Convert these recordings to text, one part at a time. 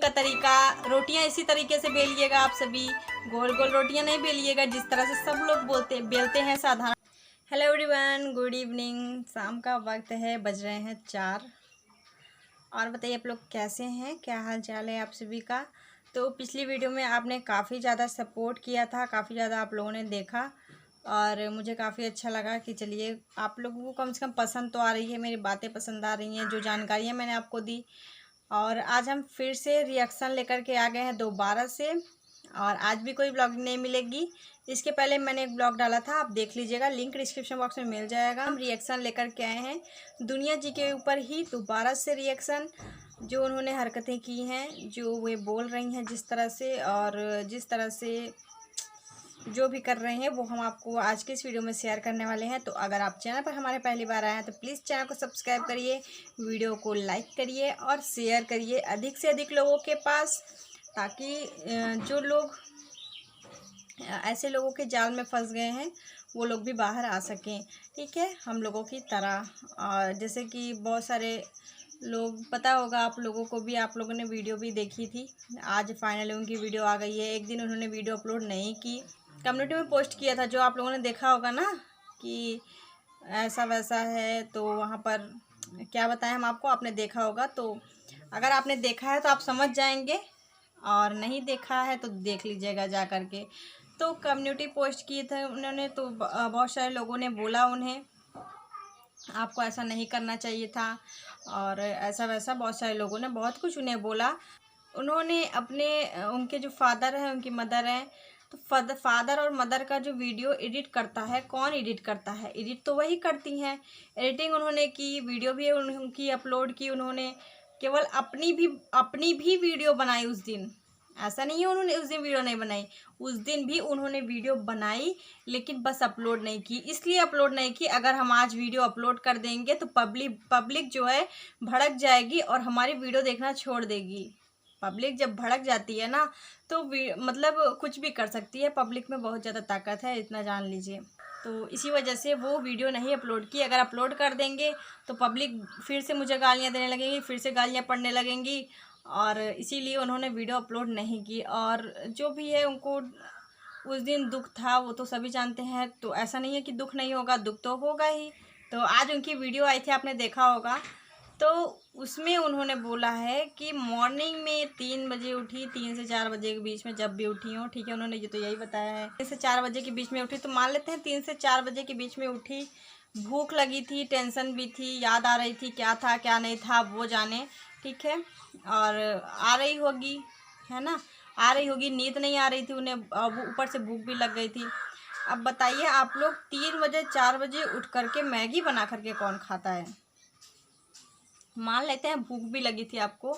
बेलिंग का तरीका, रोटियां इसी तरीके से बेलिएगा आप सभी, गोल गोल रोटियां नहीं बेलिएगा जिस तरह से सब लोग बेलते हैं साधारण। Hello everyone, good evening. शाम का वक्त है, बज रहे हैं 4। और बताइए आप लोग कैसे हैं, क्या हाल चाल है आप सभी का। तो पिछली वीडियो में आपने काफ़ी ज़्यादा सपोर्ट किया था, काफ़ी ज़्यादा आप लोगों ने देखा और मुझे काफ़ी अच्छा लगा कि चलिए आप लोगों को कम से कम पसंद तो आ रही है, मेरी बातें पसंद आ रही हैं, जो जानकारियाँ मैंने आपको दी। और आज हम फिर से रिएक्शन लेकर के आ गए हैं दोबारा से, और आज भी कोई ब्लॉगिंग नहीं मिलेगी। इसके पहले मैंने एक ब्लॉग डाला था, आप देख लीजिएगा, लिंक डिस्क्रिप्शन बॉक्स में मिल जाएगा। हम रिएक्शन लेकर के आए हैं दुनिया जी के ऊपर ही दोबारा से रिएक्शन, जो उन्होंने हरकतें की हैं, जो वे बोल रही हैं जिस तरह से, और जिस तरह से जो भी कर रहे हैं वो हम आपको आज के इस वीडियो में शेयर करने वाले हैं। तो अगर आप चैनल पर हमारे पहली बार आए हैं तो प्लीज़ चैनल को सब्सक्राइब करिए, वीडियो को लाइक करिए और शेयर करिए अधिक से अधिक लोगों के पास, ताकि जो लोग ऐसे लोगों के जाल में फंस गए हैं वो लोग भी बाहर आ सकें, ठीक है, हम लोगों की तरह। और जैसे कि बहुत सारे लोग, पता होगा आप लोगों को भी, आप लोगों ने वीडियो भी देखी थी, आज फाइनली उनकी वीडियो आ गई है। एक दिन उन्होंने वीडियो अपलोड नहीं की, कम्युनिटी में पोस्ट किया था, जो आप लोगों ने देखा होगा ना कि ऐसा वैसा है, तो वहाँ पर क्या बताएं हम आपको, आपने देखा होगा। तो अगर आपने देखा है तो आप समझ जाएंगे, और नहीं देखा है तो देख लीजिएगा जा कर के। तो कम्युनिटी पोस्ट किए थे उन्होंने, तो बहुत सारे लोगों ने बोला उन्हें आपको ऐसा नहीं करना चाहिए था, और ऐसा वैसा बहुत सारे लोगों ने बहुत कुछ उन्हें बोला। उन्होंने अपने उनके जो फादर हैं, उनकी मदर हैं, तो फादर और मदर का जो वीडियो एडिट करता है, कौन एडिट करता है, एडिट तो वही करती हैं। एडिटिंग उन्होंने की, वीडियो भी उनकी अपलोड की उन्होंने, केवल अपनी भी वीडियो बनाई उस दिन। ऐसा नहीं है उन्होंने उस दिन वीडियो नहीं बनाई, उस दिन भी उन्होंने वीडियो बनाई, लेकिन बस अपलोड नहीं की। इसलिए अपलोड नहीं की, अगर हम आज वीडियो अपलोड कर देंगे तो पब्लिक जो है भड़क जाएगी और हमारी वीडियो देखना छोड़ देगी। पब्लिक जब भड़क जाती है ना, तो मतलब कुछ भी कर सकती है, पब्लिक में बहुत ज़्यादा ताकत है, इतना जान लीजिए। तो इसी वजह से वो वीडियो नहीं अपलोड की। अगर अपलोड कर देंगे तो पब्लिक फिर से मुझे गालियाँ देने लगेंगी, फिर से गालियाँ पड़ने लगेंगी, और इसीलिए उन्होंने वीडियो अपलोड नहीं की। और जो भी है, उनको उस दिन दुख था, वो तो सभी जानते हैं, तो ऐसा नहीं है कि दुख नहीं होगा, दुख तो होगा ही। तो आज उनकी वीडियो आई थी, आपने देखा होगा, तो उसमें उन्होंने बोला है कि मॉर्निंग में 3 बजे उठी, 3 से 4 बजे के बीच में जब भी उठी हूँ, ठीक है, उन्होंने ये तो यही बताया है। 3 से 4 बजे के बीच में उठी, तो मान लेते हैं 3 से 4 बजे के बीच में उठी। भूख लगी थी, टेंशन भी थी, याद आ रही थी, क्या था क्या नहीं था वो जाने, ठीक है, और आ रही होगी, है ना, आ रही होगी, नींद नहीं आ रही थी उन्हें, ऊपर से भूख भी लग गई थी। अब बताइए आप लोग, 3 बजे 4 बजे उठ करके मैगी बना करके कौन खाता है। मान लेते हैं भूख भी लगी थी आपको,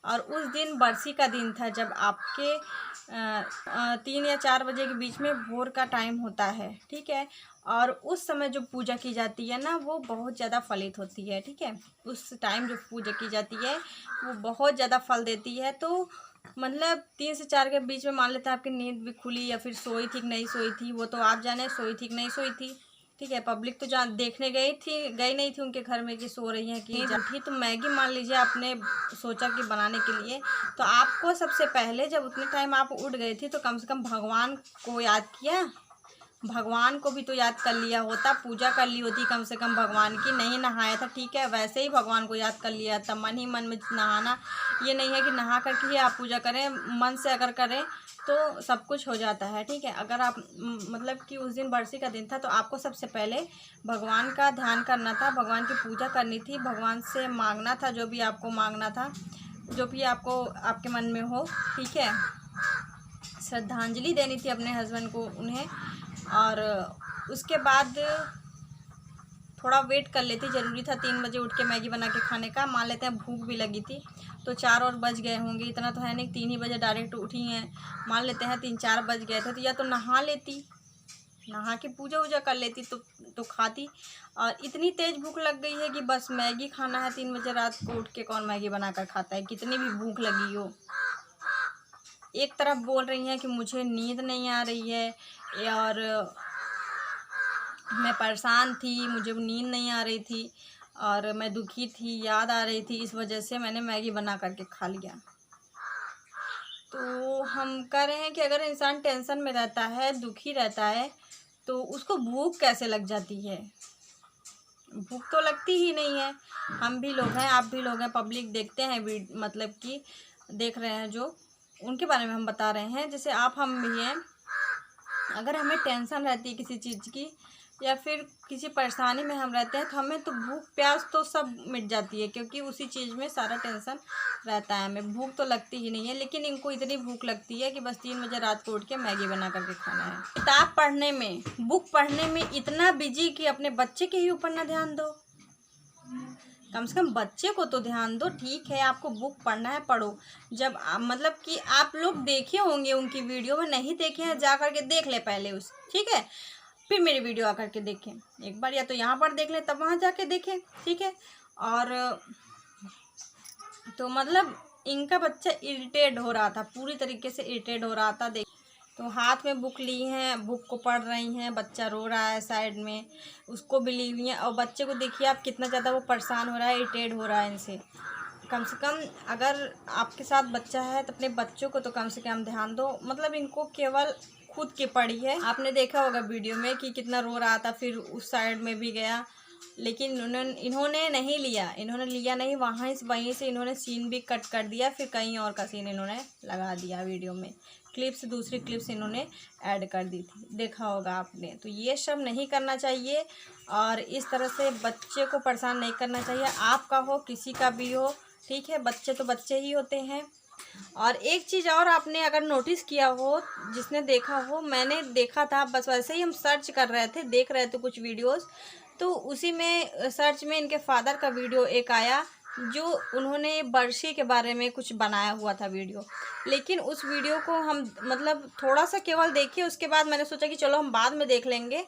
और उस दिन बरसी का दिन था, जब आपके 3 या 4 बजे के बीच में भोर का टाइम होता है, ठीक है, और उस समय जो पूजा की जाती है ना, वो बहुत ज़्यादा फलित होती है, ठीक है, उस टाइम जो पूजा की जाती है वो बहुत ज़्यादा फल देती है। तो मतलब 3 से 4 के बीच में मान लेते हैं आपकी नींद भी खुली, या फिर सोई थी कि नहीं सोई थी, वो तो आप जाने, सोई थी कि नहीं सोई थी, ठीक है, पब्लिक तो जान देखने गई नहीं थी उनके घर में कि सो रही हैं कि उठी। तो मैगी मान लीजिए आपने सोचा कि बनाने के लिए, तो आपको सबसे पहले जब उतने टाइम आप उठ गए थे, तो कम से कम भगवान को याद किया, भगवान को भी तो याद कर लिया होता, पूजा कर ली होती कम से कम भगवान की। नहीं नहाया था, ठीक है, वैसे ही भगवान को याद कर लिया था, मन ही मन में नहाना, ये नहीं है कि नहा करके ही आप पूजा करें, मन से अगर करें तो सब कुछ हो जाता है, ठीक है। अगर आप मतलब कि उस दिन बरसी का दिन था, तो आपको सबसे पहले भगवान का ध्यान करना था, भगवान की पूजा करनी थी, भगवान से मांगना था जो भी आपको मांगना था, जो भी आपको आपके मन में हो, ठीक है, श्रद्धांजलि देनी थी अपने हस्बैंड को उन्हें। और उसके बाद थोड़ा वेट कर लेती, ज़रूरी था 3 बजे उठ के मैगी बना के खाने का। मान लेते हैं भूख भी लगी थी, तो 4 और बज गए होंगे, इतना तो है नहीं, 3 ही बजे डायरेक्ट उठी हैं, मान लेते हैं 3-4 बज गए थे, तो या तो नहा लेती, नहा के पूजा वूजा कर लेती, तो खाती। और इतनी तेज़ भूख लग गई है कि बस मैगी खाना है, 3 बजे रात को उठ के कौन मैगी बना कर खाता है, कितनी भी भूख लगी हो। एक तरफ बोल रही हैं कि मुझे नींद नहीं आ रही है, और मैं परेशान थी, मुझे नींद नहीं आ रही थी, और मैं दुखी थी, याद आ रही थी, इस वजह से मैंने मैगी बना करके खा लिया। हम कह रहे हैं कि अगर इंसान टेंशन में रहता है, दुखी रहता है, तो उसको भूख कैसे लग जाती है? भूख तो लगती ही नहीं है। हम भी लोग हैं, आप भी लोग हैं, पब्लिक देखते हैं, मतलब कि देख रहे हैं जो, उनके बारे में हम बता रहे हैं। जैसे आप हम भी हैं, अगर हमें टेंशन रहती है किसी चीज़ की या फिर किसी परेशानी में हम रहते हैं, तो हमें तो भूख प्यास तो सब मिट जाती है, क्योंकि उसी चीज़ में सारा टेंशन रहता है। हमें भूख तो लगती ही नहीं है, लेकिन इनको इतनी भूख लगती है कि बस 3 बजे रात को उठ के मैगी बना करके खाना है। किताब पढ़ने में, बुक पढ़ने में इतना बिजी कि अपने बच्चे के ही ऊपर ना ध्यान दो। कम से कम बच्चे को तो ध्यान दो। ठीक है, आपको बुक पढ़ना है, पढ़ो। जब मतलब कि आप लोग देखे होंगे उनकी वीडियो, में नहीं देखे हैं जा करके देख ले पहले उस, ठीक है, फिर मेरी वीडियो आकर के देखें एक बार, या तो यहाँ पर देख लें तब वहाँ जाके देखें, ठीक है। और तो मतलब इनका बच्चा इरिटेट हो रहा था, पूरी तरीके से इरिटेट हो रहा था। देख, तो हाथ में बुक ली हैं, बुक को पढ़ रही हैं, बच्चा रो रहा है साइड में, उसको भी ली हुई हैं। और बच्चे को देखिए आप कितना ज़्यादा वो परेशान हो रहा है, इरिटेट हो रहा है इनसे। कम से कम अगर आपके साथ बच्चा है तो अपने बच्चों को तो कम से कम ध्यान दो। मतलब इनको केवल खुद की पड़ी है। आपने देखा होगा वीडियो में कि कितना रो रहा था, फिर उस साइड में भी गया, लेकिन इन्होंने नहीं लिया, इन्होंने लिया नहीं। वहीं से इन्होंने सीन भी कट कर दिया, फिर कहीं और का सीन इन्होंने लगा दिया वीडियो में। क्लिप्स, दूसरी क्लिप्स इन्होंने ऐड कर दी थी, देखा होगा आपने। तो ये सब नहीं करना चाहिए और इस तरह से बच्चे को परेशान नहीं करना चाहिए। आपका हो, किसी का भी हो, ठीक है, बच्चे तो बच्चे ही होते हैं। और एक चीज़ और आपने अगर नोटिस किया हो, जिसने देखा हो, मैंने देखा था, बस वैसे ही हम सर्च कर रहे थे, देख रहे थे कुछ वीडियोस, तो उसी में सर्च में इनके फादर का वीडियो एक आया, जो उन्होंने बरसी के बारे में कुछ बनाया हुआ था वीडियो। लेकिन उस वीडियो को हम मतलब थोड़ा सा केवल देखे, उसके बाद मैंने सोचा कि चलो हम बाद में देख लेंगे।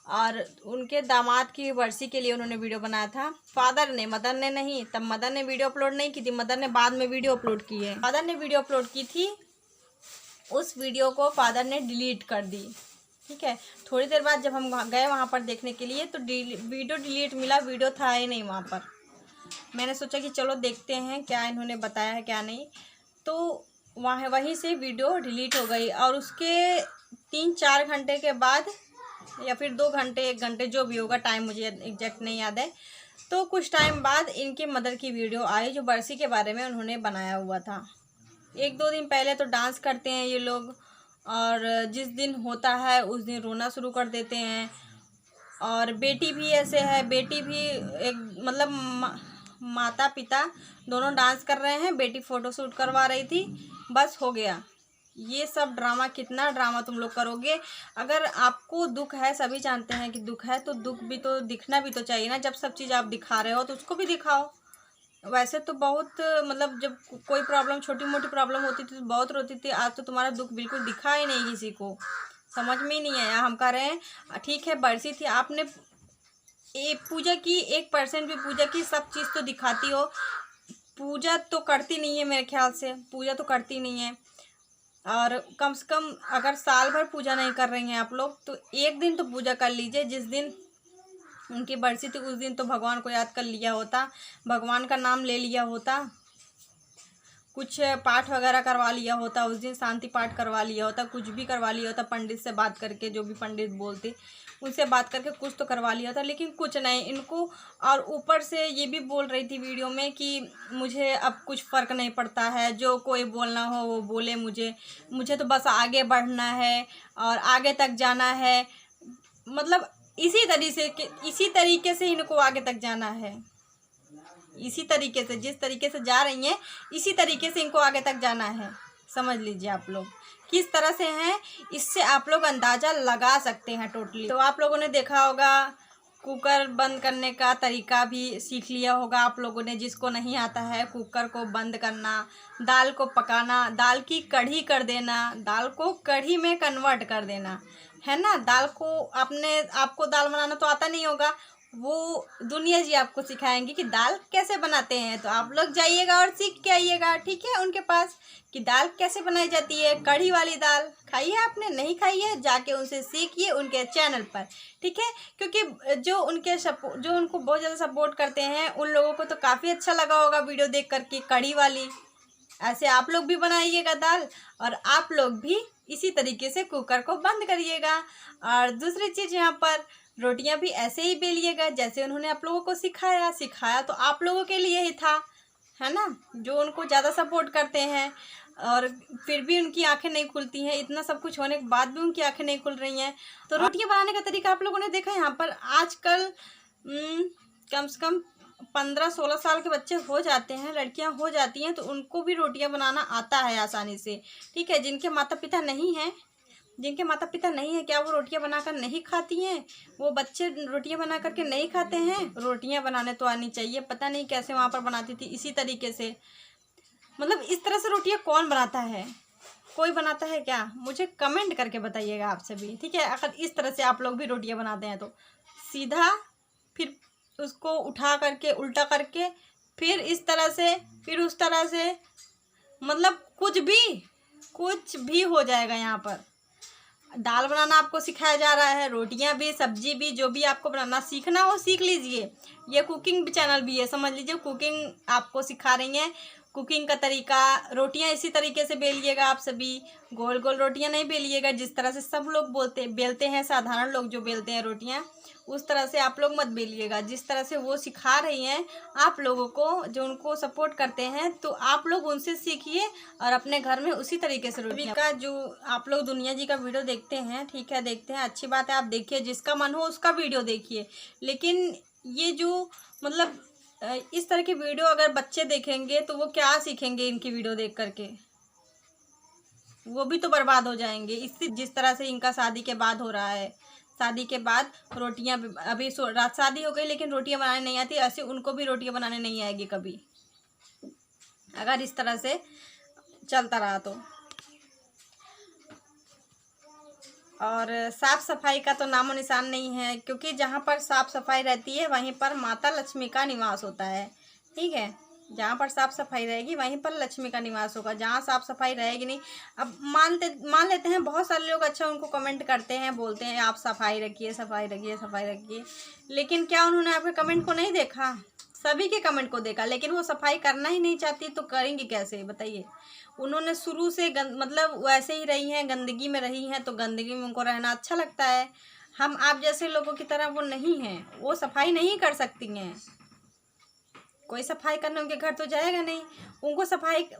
और उनके दामाद की बरसी के लिए उन्होंने वीडियो बनाया था, फादर ने, मदर ने नहीं। तब मदर ने वीडियो अपलोड नहीं की थी, मदर ने बाद में वीडियो अपलोड की है। फादर ने वीडियो अपलोड की थी, उस वीडियो को फादर ने डिलीट कर दी, ठीक है। थोड़ी देर बाद जब हम गए वहाँ पर देखने के लिए, तो वीडियो डिलीट मिला, वीडियो था ही नहीं वहाँ पर। मैंने सोचा कि चलो देखते हैं क्या इन्होंने बताया है क्या नहीं। तो वहीं से वीडियो डिलीट हो गई। और उसके 3-4 घंटे के बाद, या फिर 2 घंटे 1 घंटे जो भी होगा, टाइम मुझे एग्जैक्ट नहीं याद है, तो कुछ टाइम बाद इनके मदर की वीडियो आई, जो बरसी के बारे में उन्होंने बनाया हुआ था। 1-2 दिन पहले तो डांस करते हैं ये लोग, और जिस दिन होता है उस दिन रोना शुरू कर देते हैं। और बेटी भी ऐसे है, बेटी भी एक मतलब माता पिता दोनों डांस कर रहे हैं, बेटी फ़ोटोशूट करवा रही थी, बस हो गया। ये सब ड्रामा, कितना ड्रामा तुम लोग करोगे? अगर आपको दुख है, सभी जानते हैं कि दुख है, तो दुख भी तो दिखना भी तो चाहिए ना। जब सब चीज़ आप दिखा रहे हो तो उसको भी दिखाओ। वैसे तो बहुत मतलब जब कोई प्रॉब्लम, छोटी मोटी प्रॉब्लम होती थी तो बहुत रोती थी, आज तो तुम्हारा दुख बिल्कुल दिखा ही नहीं किसी को, समझ में ही नहीं आया। हम कह रहे हैं ठीक है, बरसी थी, आपने पूजा की, 1% भी पूजा की, सब चीज़ तो दिखाती हो, पूजा तो करती नहीं है मेरे ख्याल से, पूजा तो करती नहीं है। और कम से कम अगर साल भर पूजा नहीं कर रही हैं आप लोग, तो एक दिन तो पूजा कर लीजिए। जिस दिन उनकी बरसी थी उस दिन तो भगवान को याद कर लिया होता, भगवान का नाम ले लिया होता, कुछ पाठ वगैरह करवा लिया होता, उस दिन शांति पाठ करवा लिया होता, कुछ भी करवा लिया होता, पंडित से बात करके, जो भी पंडित बोलते उनसे बात करके कुछ तो करवा लिया था, लेकिन कुछ नहीं इनको। और ऊपर से ये भी बोल रही थी वीडियो में कि मुझे अब कुछ फ़र्क नहीं पड़ता है, जो कोई बोलना हो वो बोले, मुझे तो बस आगे बढ़ना है और आगे तक जाना है। मतलब इसी तरीके से इनको आगे तक जाना है, इसी तरीके से, जिस तरीके से जा रही हैं इसी तरीके से इनको आगे तक जाना है। समझ लीजिए आप लोग किस तरह से हैं, इससे आप लोग अंदाज़ा लगा सकते हैं टोटली। तो आप लोगों ने देखा होगा, कुकर बंद करने का तरीका भी सीख लिया होगा आप लोगों ने। जिसको नहीं आता है कुकर को बंद करना, दाल को पकाना, दाल की कढ़ी कर देना, दाल को कढ़ी में कन्वर्ट कर देना, है ना। दाल को आपको दाल बनाना तो आता नहीं होगा, वो दुनिया जी आपको सिखाएंगे कि दाल कैसे बनाते हैं। तो आप लोग जाइएगा और सीख के आइएगा, ठीक है, उनके पास, कि दाल कैसे बनाई जाती है। कढ़ी वाली दाल खाई है आपने? नहीं खाई है, जाके उनसे सीखिए उनके चैनल पर, ठीक है। क्योंकि जो उनको बहुत ज़्यादा सपोर्ट करते हैं, उन लोगों को तो काफ़ी अच्छा लगा होगा वीडियो देख करके, कढ़ी वाली। ऐसे आप लोग भी बनाइएगा दाल, और आप लोग भी इसी तरीके से कुकर को बंद करिएगा। और दूसरी चीज़, यहाँ पर रोटियां भी ऐसे ही बेलिएगा जैसे उन्होंने आप लोगों को सिखाया तो आप लोगों के लिए ही था, है ना, जो उनको ज़्यादा सपोर्ट करते हैं और फिर भी उनकी आंखें नहीं खुलती हैं, इतना सब कुछ होने के बाद भी उनकी आंखें नहीं खुल रही हैं। तो रोटियां बनाने का तरीका आप लोगों ने देखा। यहाँ पर आजकल कम से कम 15-16 साल के बच्चे हो जाते हैं, लड़कियां हो जाती हैं, तो उनको भी रोटियां बनाना आता है आसानी से। ठीक है, जिनके माता पिता नहीं हैं, क्या वो रोटियां बनाकर नहीं खाती हैं? वो बच्चे रोटियां बना करके नहीं खाते हैं? रोटियां बनाने तो आनी चाहिए। पता नहीं कैसे वहाँ पर बनाती थी इसी तरीके से। मतलब इस तरह से रोटियां कौन बनाता है? कोई बनाता है क्या? मुझे कमेंट करके बताइएगा आप सभी। ठीक है, अगर इस तरह से आप लोग भी रोटियां बनाते हैं तो सीधा, फिर उसको उठा करके उल्टा करके, फिर इस तरह से, फिर उस तरह से, मतलब कुछ भी हो जाएगा। यहाँ पर दाल बनाना आपको सिखाया जा रहा है, रोटियां भी, सब्जी भी, जो भी आपको बनाना सीखना हो सीख लीजिए। ये कुकिंग चैनल भी है, समझ लीजिए कुकिंग आपको सिखा रही हैं, कुकिंग का तरीका। रोटियां इसी तरीके से बेलिएगा आप सभी, गोल गोल रोटियां नहीं बेलिएगा जिस तरह से सब लोग बेलते हैं, साधारण लोग जो बेलते हैं रोटियां, उस तरह से आप लोग मत बेलिएगा। जिस तरह से वो सिखा रही हैं आप लोगों को, जो उनको सपोर्ट करते हैं, तो आप लोग उनसे सीखिए और अपने घर में उसी तरीके से रोटियां का, जो आप लोग दुनिया जी का वीडियो देखते हैं, ठीक है, देखते हैं, अच्छी बात है, आप देखिए, जिसका मन हो उसका वीडियो देखिए। लेकिन ये जो मतलब इस तरह की वीडियो अगर बच्चे देखेंगे तो वो क्या सीखेंगे? इनकी वीडियो देख करके वो भी तो बर्बाद हो जाएंगे। इससे जिस तरह से इनका शादी के बाद हो रहा है, शादी के बाद रोटियां, अभी रात शादी हो गई लेकिन रोटियां बनाने नहीं आती, ऐसे उनको भी रोटियां बनाने नहीं आएगी कभी, अगर इस तरह से चलता रहा तो। और साफ़ सफाई का तो नामो निशान नहीं है, क्योंकि जहाँ पर साफ़ सफाई रहती है वहीं पर माता लक्ष्मी का निवास होता है। ठीक है, जहाँ पर साफ़ सफाई रहेगी वहीं पर लक्ष्मी का निवास होगा। जहाँ साफ़ सफाई रहेगी नहीं, अब मान लेते हैं बहुत सारे लोग अच्छा उनको कमेंट करते हैं, बोलते हैं आप सफाई रखिए, सफाई रखिए, सफाई रखिए, लेकिन क्या उन्होंने आपके कमेंट को नहीं देखा? सभी के कमेंट को देखा, लेकिन वो सफाई करना ही नहीं चाहती तो करेंगी कैसे बताइए? उन्होंने शुरू से मतलब वैसे ही रही हैं, गंदगी में रही हैं, तो गंदगी में उनको रहना अच्छा लगता है। हम आप जैसे लोगों की तरह वो नहीं हैं, वो सफाई नहीं कर सकती हैं। कोई सफाई करने उनके घर तो जाएगा नहीं,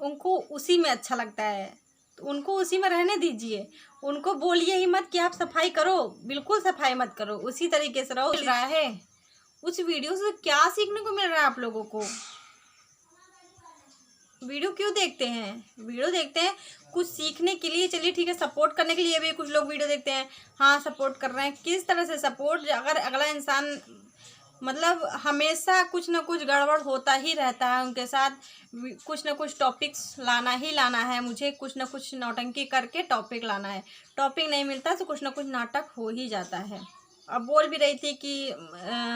उनको उसी में अच्छा लगता है, तो उनको उसी में रहने दीजिए। उनको बोलिए ही मत कि आप सफाई करो, बिल्कुल सफाई मत करो, उसी तरीके से रहो। मिल रहा है उस वीडियो से क्या सीखने को मिल रहा है आप लोगों को? वीडियो क्यों देखते हैं? वीडियो देखते हैं कुछ सीखने के लिए, चलिए ठीक है, सपोर्ट करने के लिए भी कुछ लोग वीडियो देखते हैं, हाँ सपोर्ट कर रहे हैं। किस तरह से सपोर्ट? अगर अगला इंसान मतलब हमेशा कुछ ना कुछ गड़बड़ होता ही रहता है उनके साथ, कुछ ना कुछ टॉपिक्स लाना ही लाना है, मुझे कुछ ना कुछ नौटंकी करके टॉपिक लाना है, टॉपिक नहीं मिलता तो कुछ ना कुछ नाटक हो ही जाता है। अब बोल भी रही थी कि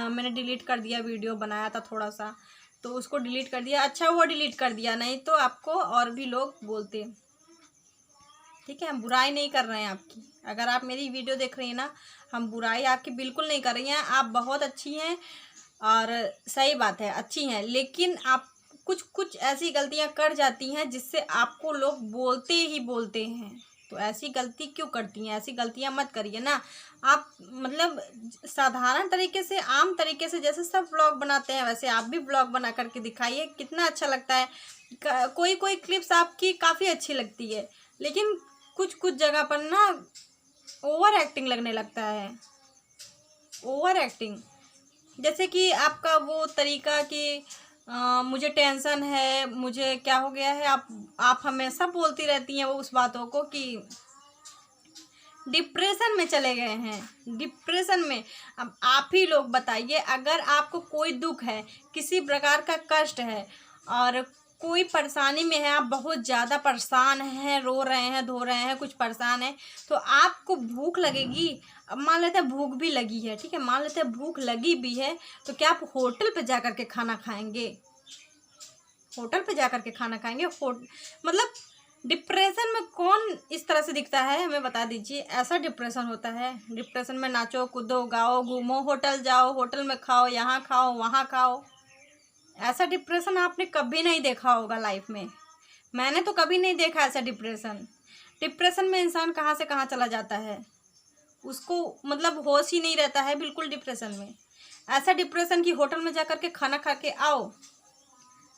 मैंने डिलीट कर दिया, वीडियो बनाया था थोड़ा सा तो उसको डिलीट कर दिया। अच्छा हुआ डिलीट कर दिया, नहीं तो आपको और भी लोग बोलते। ठीक है, हम बुराई नहीं कर रहे हैं आपकी, अगर आप मेरी वीडियो देख रही हैं ना, हम बुराई आपकी बिल्कुल नहीं कर रही हैं, आप बहुत अच्छी हैं और सही बात है, अच्छी हैं, लेकिन आप कुछ ऐसी गलतियां कर जाती हैं जिससे आपको लोग बोलते ही बोलते हैं। तो ऐसी गलती क्यों करती हैं? ऐसी गलतियां मत करिए ना आप। मतलब साधारण तरीके से, आम तरीके से जैसे सब ब्लॉग बनाते हैं वैसे आप भी ब्लॉग बना करके दिखाइए, कितना अच्छा लगता है। कोई क्लिप्स आपकी काफ़ी अच्छी लगती है, लेकिन कुछ जगह पर ना ओवर एक्टिंग लगने लगता है, ओवर एक्टिंग। जैसे कि आपका वो तरीका कि मुझे टेंशन है, मुझे क्या हो गया है, आप हमेशा बोलती रहती हैं वो उस बातों को कि डिप्रेशन में चले गए हैं, डिप्रेशन में। अब आप ही लोग बताइए, अगर आपको कोई दुख है, किसी प्रकार का कष्ट है और कोई परेशानी में है, आप बहुत ज़्यादा परेशान हैं, रो रहे हैं, धो रहे हैं, कुछ परेशान है, तो आपको भूख लगेगी। अब मान लेते हैं भूख भी लगी है, ठीक है, मान लेते हैं भूख लगी भी है, तो क्या आप होटल पे जा कर के खाना खाएंगे? होटल पे जा कर के खाना खाएंगे? मतलब डिप्रेशन में कौन इस तरह से दिखता है, हमें बता दीजिए। ऐसा डिप्रेशन होता है? डिप्रेशन में नाचो कूदो गाओ घूमो, होटल जाओ, होटल में खाओ, यहाँ खाओ वहाँ खाओ, ऐसा डिप्रेशन आपने कभी नहीं देखा होगा लाइफ में। मैंने तो कभी नहीं देखा ऐसा डिप्रेशन। डिप्रेशन में इंसान कहाँ से कहाँ चला जाता है, उसको मतलब होश ही नहीं रहता है बिल्कुल डिप्रेशन में। ऐसा डिप्रेशन कि होटल में जा कर के खाना खा के आओ,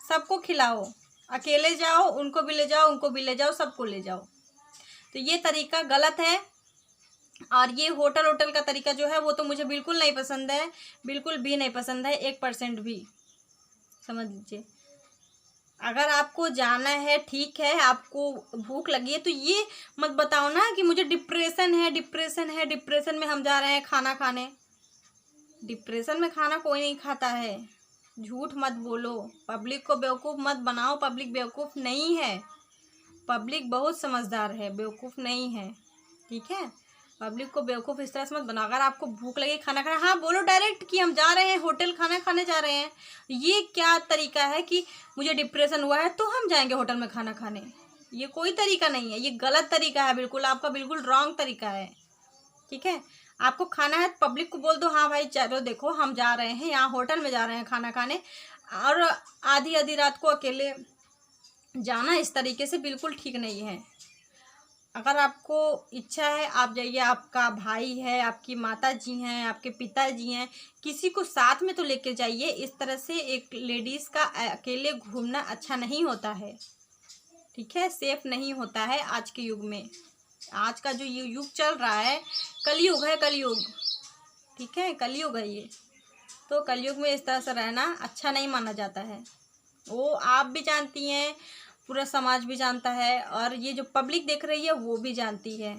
सबको खिलाओ, अकेले जाओ, उनको भी ले जाओ, उनको भी ले जाओ, सबको ले जाओ। तो ये तरीका गलत है। और ये होटल का तरीका जो है वो तो मुझे बिल्कुल नहीं पसंद है, बिल्कुल भी नहीं पसंद है, 1% भी। समझ लीजिए, अगर आपको जाना है ठीक है, आपको भूख लगी है, तो ये मत बताओ ना कि मुझे डिप्रेशन है, डिप्रेशन है, डिप्रेशन में हम जा रहे हैं खाना खाने। डिप्रेशन में खाना कोई नहीं खाता है, झूठ मत बोलो, पब्लिक को बेवकूफ़ मत बनाओ। पब्लिक बेवकूफ़ नहीं है, पब्लिक बहुत समझदार है, बेवकूफ़ नहीं है, ठीक है। पब्लिक को बेवकूफ़ इस तरह से मत बनाओ। अगर आपको भूख लगे खाना खाना, हाँ बोलो डायरेक्ट कि हम जा रहे हैं होटल खाना खाने जा रहे हैं। ये क्या तरीका है कि मुझे डिप्रेशन हुआ है तो हम जाएंगे होटल में खाना खाने? ये कोई तरीका नहीं है, ये गलत तरीका है, बिल्कुल आपका बिल्कुल रॉन्ग तरीका है, ठीक है। आपको खाना है पब्लिक को बोल दो, हाँ भाई चलो देखो हम जा रहे हैं यहाँ होटल में जा रहे हैं खाना खाने। और आधी आधी रात को अकेले जाना इस तरीके से बिल्कुल ठीक नहीं है। अगर आपको इच्छा है आप जाइए, आपका भाई है, आपकी माता जी हैं, आपके पिताजी हैं, किसी को साथ में तो लेके जाइए। इस तरह से एक लेडीज़ का अकेले घूमना अच्छा नहीं होता है, ठीक है, सेफ नहीं होता है आज के युग में। आज का जो युग चल रहा है कलयुग है, कलयुग, ठीक है, कलयुग है ये। तो कलयुग में इस तरह से रहना अच्छा नहीं माना जाता है। वो आप भी जानती हैं, पूरा समाज भी जानता है, और ये जो पब्लिक देख रही है वो भी जानती है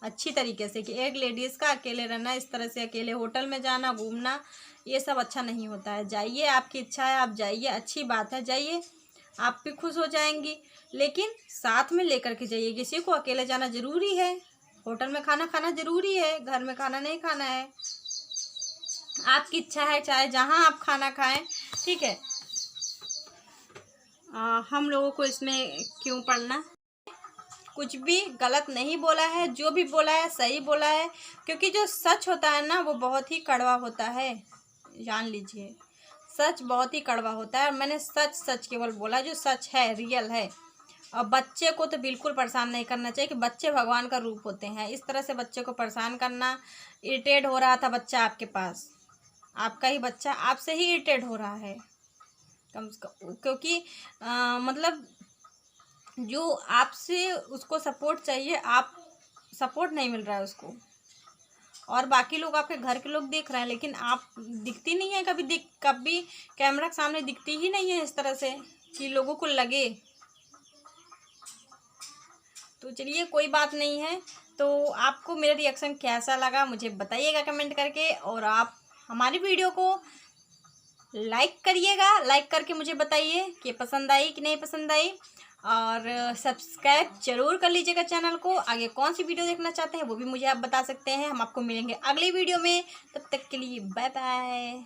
अच्छी तरीके से कि एक लेडीज़ का अकेले रहना, इस तरह से अकेले होटल में जाना, घूमना, ये सब अच्छा नहीं होता है। जाइए, आपकी इच्छा है आप जाइए, अच्छी बात है, जाइए, आप भी खुश हो जाएंगी, लेकिन साथ में लेकर के जाइए। किसी को अकेले जाना ज़रूरी है, होटल में खाना खाना ज़रूरी है, घर में खाना नहीं खाना है। आपकी इच्छा है चाहे जहाँ आप खाना खाएं, ठीक है। हम लोगों को इसमें क्यों पढ़ना? कुछ भी गलत नहीं बोला है, जो भी बोला है सही बोला है, क्योंकि जो सच होता है ना वो बहुत ही कड़वा होता है, जान लीजिए। सच बहुत ही कड़वा होता है, और मैंने सच सच केवल बोला जो सच है, रियल है। और बच्चे को तो बिल्कुल परेशान नहीं करना चाहिए कि बच्चे भगवान का रूप होते हैं। इस तरह से बच्चे को परेशान करना, इरिटेट हो रहा था बच्चा आपके पास, आपका ही बच्चा आपसे ही इरिटेट हो रहा है कम से कम, क्योंकि मतलब जो आपसे उसको सपोर्ट चाहिए, आप सपोर्ट नहीं मिल रहा है उसको, और बाकी लोग आपके घर के लोग देख रहे हैं, लेकिन आप दिखती नहीं है, कभी कैमरा के सामने दिखती ही नहीं है इस तरह से कि लोगों को लगे। तो चलिए कोई बात नहीं है। तो आपको मेरा रिएक्शन कैसा लगा मुझे बताइएगा कमेंट करके, और आप हमारी वीडियो को लाइक करिएगा, लाइक करके मुझे बताइए कि पसंद आई कि नहीं पसंद आई, और सब्सक्राइब जरूर कर लीजिएगा चैनल को। आगे कौन सी वीडियो देखना चाहते हैं वो भी मुझे आप बता सकते हैं। हम आपको मिलेंगे अगली वीडियो में, तब तक के लिए बाय बाय।